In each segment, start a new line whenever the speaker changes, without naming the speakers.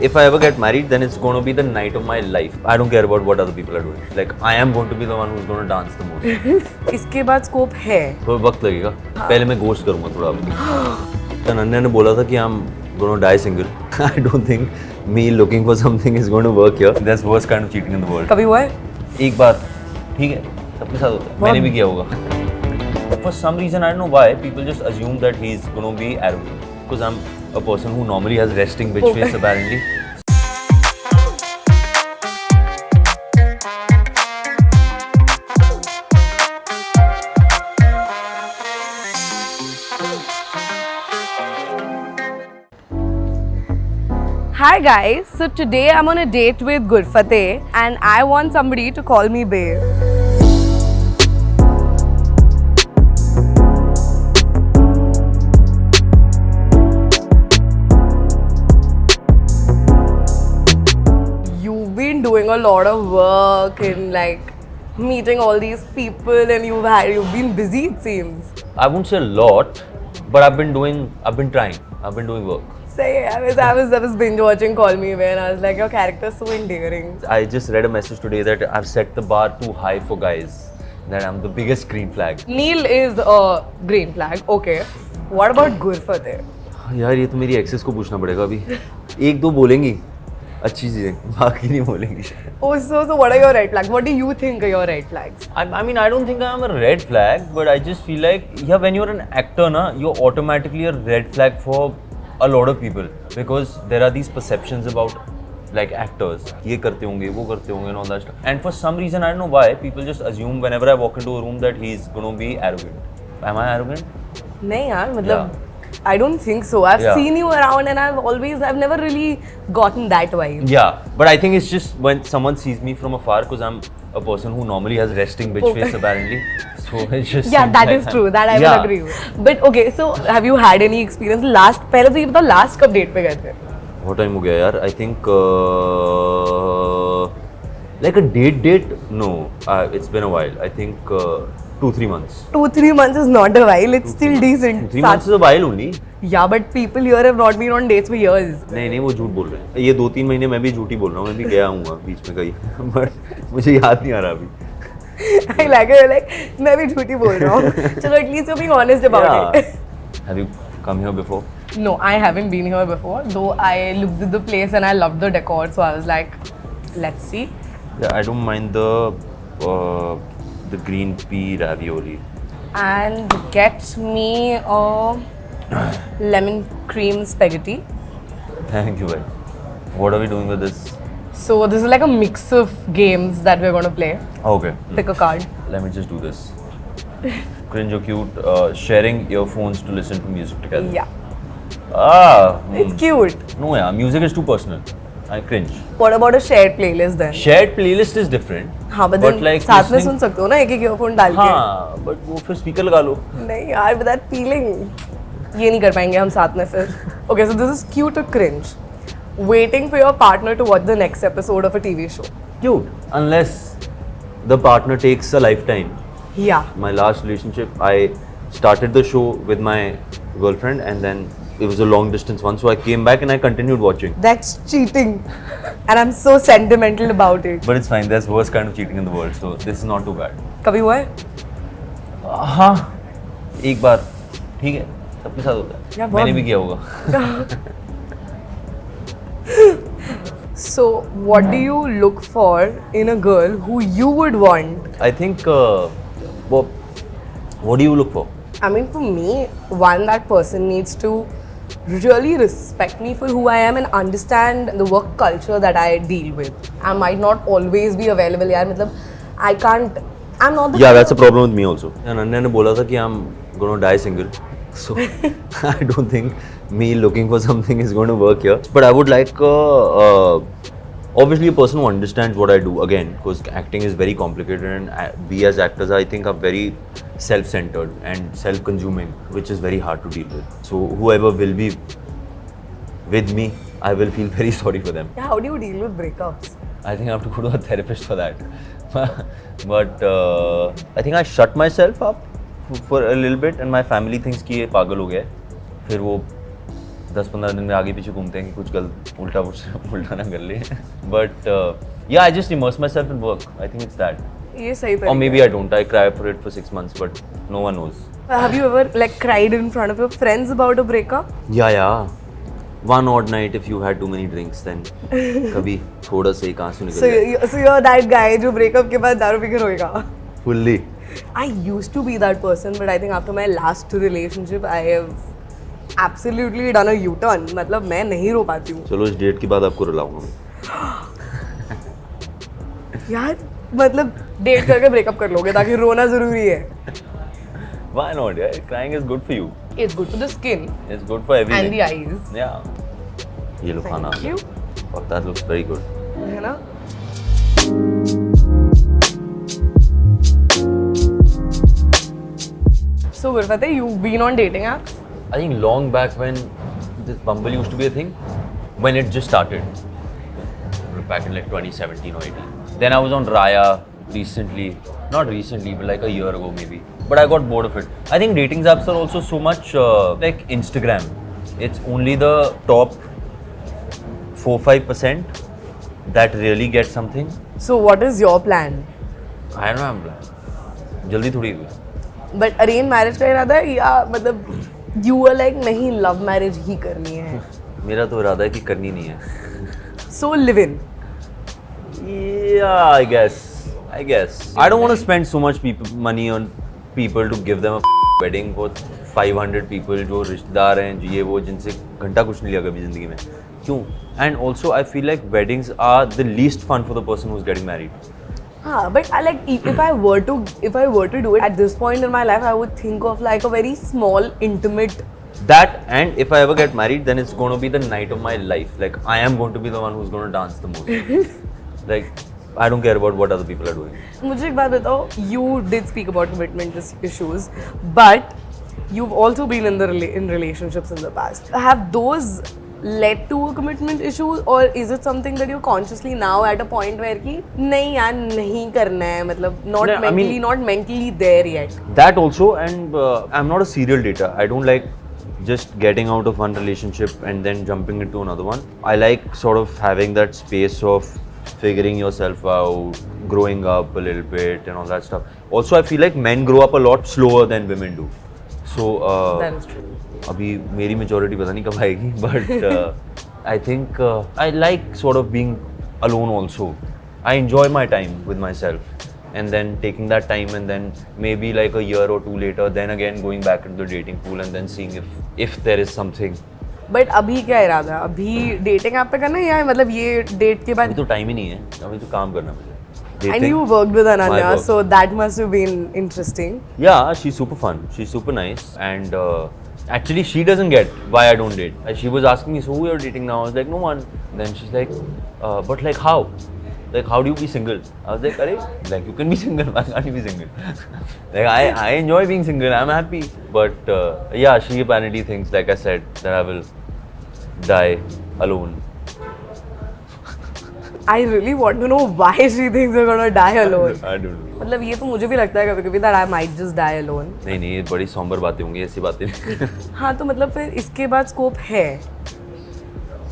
if I ever get married, then it's going to be the night of my life. I don't care about what other people are doing. Like, I am going to be the one who's going to dance the most.
इसके बाद scope है.
थोड़ा वक्त लगेगा. पहले मैं ghost करूँगा थोड़ा अभी. अनन्या ने बोला था कि I'm going to die single. I don't think me looking for something is going to work here. That's worst kind of cheating in the world.
कभी हुआ है?
एक बार ठीक है, सबके साथ होता है. मैंने भी किया होगा. For some reason, I don't know why, people just assume that he's going to be arrogant. Because I'm a person who normally has resting bitch face apparently.
Hi guys, so today I'm on a date with Gurfateh and I want somebody to call me babe. You've been doing a lot of work in like meeting all these people and you've been busy it seems.
I won't say a lot, but I've been trying. I've been doing work.
Say, I was binge watching Call Me Babe and I was like, your character is so endearing.
I just read a message today that I've set the bar too high for guys. That I'm the biggest green flag.
Neil is a green flag, okay. What about Gurfateh?
यार ये तो मेरी access को पूछना पड़ेगा अभी. एक दो बोलेंगी अच्छी चीजें, बाकी नहीं बोलेंगी.
Oh, so what are your red flags? What do you think are your red flags?
I mean, I don't think I'm a red flag, but I just feel like, yeah, when you're an actor, na, you're automatically a red flag for a lot of people because there are these perceptions about like actors. ये करते होंगे, वो करते होंगे, and all that stuff. And for some reason, I don't know why, people just assume whenever I walk into a room that he's gonna be arrogant. Am I arrogant?
नहीं यार, मतलब I don't think so. I've seen you around and I've never really gotten that vibe.
Yeah, but I think it's just when someone sees me from afar because I'm a person who normally has resting bitch face apparently. So it's just
that is true. That I will agree with. But okay, so have you had any experience? पहले तो ये बताओ last कब date पे गए थे?
What time हो गया यार? I think like a date? No, it's been a while. I think 2-3 months.
2-3 months is not a while. It's still decent.
3 months is a while only.
Yeah, but people here have not been on dates for years.
नहीं वो झूठ बोल रहे हैं. ये 2-3 महीने मैं भी झूठी बोल रहा हूँ. मैं भी गया हूँ बीच में कहीं. But मुझे याद नहीं आ रहा अभी.
I like it. मैं भी झूठी बोल रहा हूँ. चलो, at least you're being honest about it.
Have you come here before?
No, I haven't been here before. Though I looked at the place and I loved the decor, so I was like, let's see.
Yeah, I don't mind the green pea ravioli.
And get me a lemon cream spaghetti.
Thank you, bhai. What are we doing with this?
So this is like a mix of games that we're going to play.
Okay.
Pick a card.
Let me just do this. Cringe or cute? Sharing earphones to listen to music together.
Yeah. It's cute.
No, yeah. Music is too personal. I cringe.
What about a shared playlist then?
Shared playlist is different.
हाँ, but then
like
साथ में सुन सकते हो ना एक earphone डाल के.
हाँ, but वो फिर speaker लगा लो.
नहीं यार, but that feeling. ये नहीं कर पाएंगे हम साथ में फिर. Okay, so this is cute or cringe. Waiting for your partner to watch the next episode of a TV show.
Cute. Unless the partner takes a lifetime.
Yeah.
My last relationship, I started the show with my girlfriend and then it was a long distance one, so I came back and I continued watching.
That's cheating. And I'm so sentimental about it.
But it's fine, that's the worst kind of cheating in the world, so this is not too bad.
कभी हुआ है?
हाँ, एक बार, ठीक है, सबके साथ होता है.
Yeah,
मैंने भी किया होगा.
So, what do you look for in a girl who you would want?
I think, what do you look for?
I mean, for me, one, that person needs to really respect me for who I am and understand the work culture that I deal with. I might not always be available. यार, मतलब, I can't. I'm not the.
Yeah, that's a problem with me also. Ananya ने बोला था कि I'm gonna die single. So I don't think me looking for something is going to work here. But I would like obviously a person who understands what I do again, because acting is very complicated and we as actors I think are very self-centered and self-consuming, which is very hard to deal with. So whoever will be with me, I will feel very sorry for them.
Yeah, how do you deal with breakups?
I think I have to go to a therapist for that. But I think I shut myself up for a little bit and my family thinks कि ये पागल हो गया है. फिर वो 10-15 दिन में आगे पीछे घूमते हैं कि कुछ गलत उल्टा ना कर ले. But yeah, I just immerse myself in work. I think it's that.
ये सही
Or maybe I don't. I cry for it for 6 months, but no one knows.
Have you ever like cried in front of your friends about a breakup?
Yeah. One odd night if you had too many drinks, then कभी थोड़ा से एक आंसू निकल जाए.
So you're that guy जो breakup के बाद दारू पी के रोएगा.
Fully.
I used to be that person, but I think after my last relationship, I have absolutely done a U-turn. मतलब मैं नहीं रो पाती हूँ.
चलो इस डेट के बाद आपको रुलाऊंगा.
यार मतलब डेट करके ब्रेकअप कर लोगे ताकि रोना जरूरी है.
Why not? Yeah, crying is good for you.
It's good for the skin
It's good for everything.
and the eyes.
Yeah. ये लो खाना.
Thank you.
Oh, that looks very good.
है ना? So Gurfateh, you've been on dating apps?
I think long back when this Bumble used to be a thing, when it just started, back in like 2017 or 18. Then I was on Raya recently, not recently, but like a year ago maybe. But I got bored of it. I think dating apps are also so much like Instagram. It's only the top 4-5% that really get something.
So what is your plan?
I don't have a plan. जल्दी थोड़ी हुई.
But arranged marriage का इरादा है या मतलब you were like नहीं love marriage ही करनी है.
मेरा तो इरादा है कि करनी नहीं है.
So live in.
Yeah, I guess. I don't want to spend so much money on people to give them a wedding for 500 people जो रिश्तेदार हैं, जो ये वो जिनसे घंटा कुछ नहीं लिया कभी जिंदगी में. क्यों? And also I feel like weddings are the least fun for the person who's getting married.
But I like if I were to do it at this point in my life, I would think of like a very small, intimate.
That, and if I ever get married, then it's going to be the night of my life. Like I am going to be the one who's going to dance the most. Like I don't care about what other people are doing.
मुझे एक बात बताओ, you did speak about commitment issues, but you've also been in relationships in the past. Have those led to a commitment issue, or is it something that you're consciously now at a point where कि नहीं यार नहीं करना है, मतलब not
Yeah, I
mentally,
mean-
not mentally there yet.
That also, and I'm not a serial dater. I don't like just getting out of one relationship and then jumping into another one. I like sort of having that space of figuring yourself out, growing up a little bit and all that stuff. Also, I feel like men grow up a lot slower than women do. So,
That is true.
अभी मेरी majority पता नहीं कब आएगी, but I think I like sort of being alone also. I enjoy my time with myself. And then taking that time and then maybe like a year or two later, then again going back into the dating pool and then seeing if there is something.
But अभी क्या इरादा है? अभी dating app पे करना है या मतलब ये date के बाद?
अभी तो time ही नहीं है, अभी तो काम करना मुझे.
And you worked with
My
Ananya,
work.
so that must have been interesting.
Yeah, she's super fun. She's super nice, and actually she doesn't get why I don't date. She was asking me, so who you're dating now? I was like, no one. Then she's like, but like how? Like how do you be single? I was like, Arey, like you can be single. Why can't you be single? Like I enjoy being single. I'm happy. But yeah, she apparently thinks, like I said, that I will die alone.
I really want to know why she thinks you're gonna die alone.
I don't know.
मतलब ये तो मुझे भी लगता है कभी-कभी that I might just die alone.
नहीं ये बड़ी somber बातें होंगी, ऐसी बातें नहीं.
हाँ तो मतलब फिर इसके बाद स्कोप है.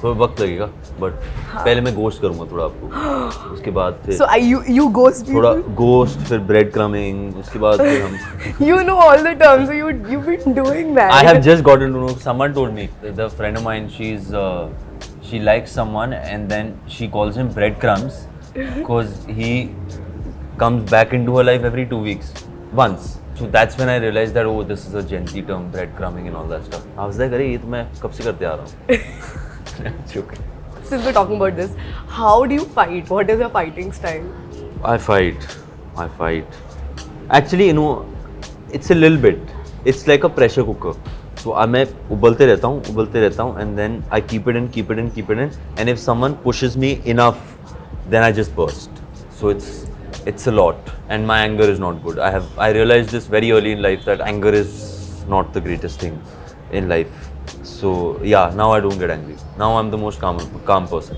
थोड़ा वक्त लगेगा, बट पहले मैं गोश्त करूंगा थोड़ा आपको, उसके बाद फिर
So you ghost people.
थोड़ा गोश्त, फिर ब्रेड क्रमिंग, उसके बाद फिर हम.
You know all the terms, so you've been doing that.
I have just gotten to know. Someone told me, the friend of mine, she likes someone and then she calls him breadcrumbs because he comes back into her life every 2 weeks once. So that's when I realized that oh, this is a Gen Z term, breadcrumbing and all that stuff. I was like, अरे ये तो मैं कब से करते आ रहा हूँ. Joking.
Since we're talking about this, how do you fight? What is your fighting style?
I fight. Actually, you know, it's a little bit. It's like a pressure cooker. So मैं उबलते रहता हूँ and then I keep it in and if someone pushes me enough, then I just burst. So it's a lot and my anger is not good. I realized this very early in life that anger is not the greatest thing in life. So yeah, now I don't get angry. Now I'm the most calm person.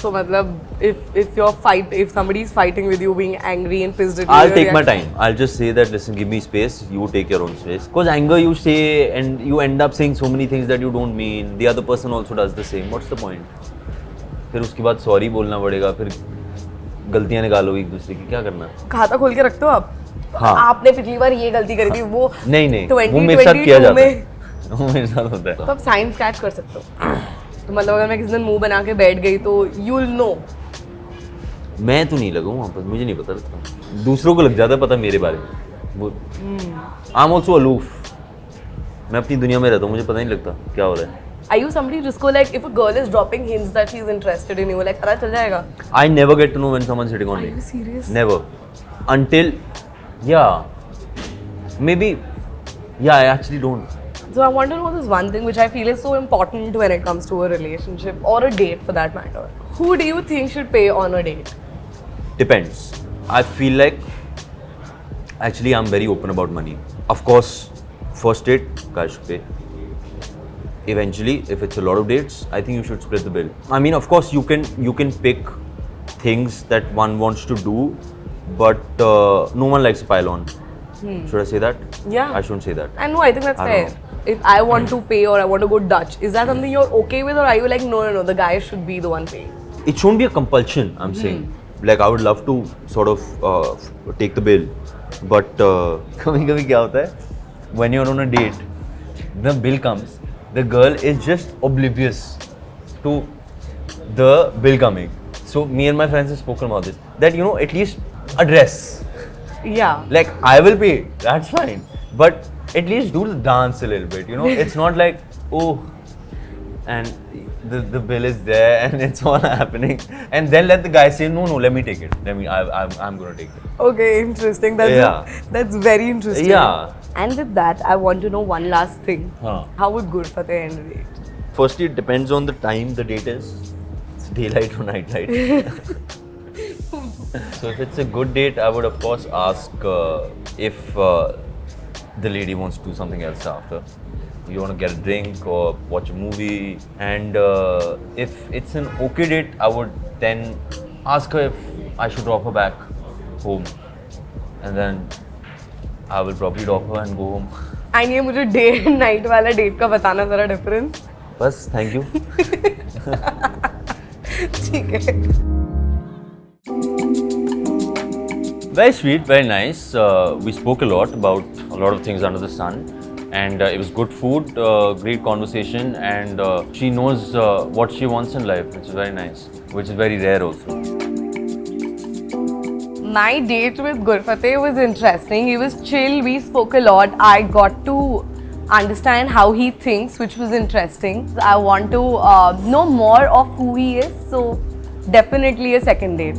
So मतलब if somebody is fighting with you, being angry and pissed at you,
I'll
your
take my
reaction-
time. I'll just say that, listen, give me space. You take your own space. Because anger, you say, and you end up saying so many things that you don't mean. The other person also does the same. What's the point? फिर उसके बाद sorry बोलना पड़ेगा, फिर गलतियां निकालो एक दूसरे की, क्या करना?
खाता खोल के रखते हो आप?
हाँ।
आपने पिछली बार ये गलती करी थी, वो
नहीं वो मेरे साथ किया जाता है। वो मेरे साथ होता है।
तो आप साइंस कैच कर सकते हो। तो मतलब अगर मैं किसी दिन मुंह बना के बैठ गई तो यू विल नो।
मैं तो नहीं लगा वहाँ पर, मुझे नहीं पता लगता। दूसरों को लग जाता है पता मेरे बारे में। वो आई एम ऑल्सो अलूफ। मैं अपनी दुनिया में रहता हूँ, मुझे पता नहीं लगता क्या हो रहा है।
Are you somebody जिसको like if a girl is dropping hints that she's interested in you, like पता चल जाएगा?
I never get to know when someone's hitting on me.
Are you serious?
Never. Until, yeah, maybe, yeah, I actually don't.
So I want to know this one thing which I feel is so important when it comes to a relationship or a date for that matter. Who do you think should pay on a date?
Depends. I feel like, actually, I'm very open about money. Of course, first date, guy should pay. Eventually, if it's a lot of dates, I think you should split the bill. I mean, of course, you can pick things that one wants to do, but no one likes a pile on. Should I say that?
Yeah.
I shouldn't say that.
I know, I think that's
I
fair.
don't
If I want to pay or I want to go Dutch, is that something you're okay with, or are you like no, the guy should be the one paying?
It shouldn't be a compulsion, I'm saying. Like, I would love to sort of take the bill, but कभी-कभी क्या होता है? When you're on a date, the bill comes. The girl is just oblivious to the bill coming. So me and my friends have spoken about this. That, you know, at least address.
Yeah.
Like, I will pay, that's fine. But at least do the dance a little bit, you know? It's not like, oh, and the bill is there and it's all happening. And then let the guy say, no, let me take it. I'm gonna take it.
Okay, interesting. That's very interesting.
Yeah.
And with that, I want to know one last thing.
Huh.
How would Gurfateh end a date?
Firstly, it depends on the time the date is. It's daylight or night light. So if it's a good date, I would of course ask if the lady wants to do something else after. You want to get a drink or watch a movie. And if it's an okay date, I would then ask her if I should drop her back home. And then I will probably drop her and go home.
And ये मुझे day and night वाला date का बताना जरा difference.
बस, thank you.
ठीक है।
Very sweet, very nice. We spoke a lot about a lot of things under the sun, and it was good food, great conversation, and she knows what she wants in life, which is very nice, which is very rare also.
My date with Gurfateh was interesting. He was chill. We spoke a lot. I got to understand how he thinks, which was interesting. I want to know more of who he is. So definitely a second date.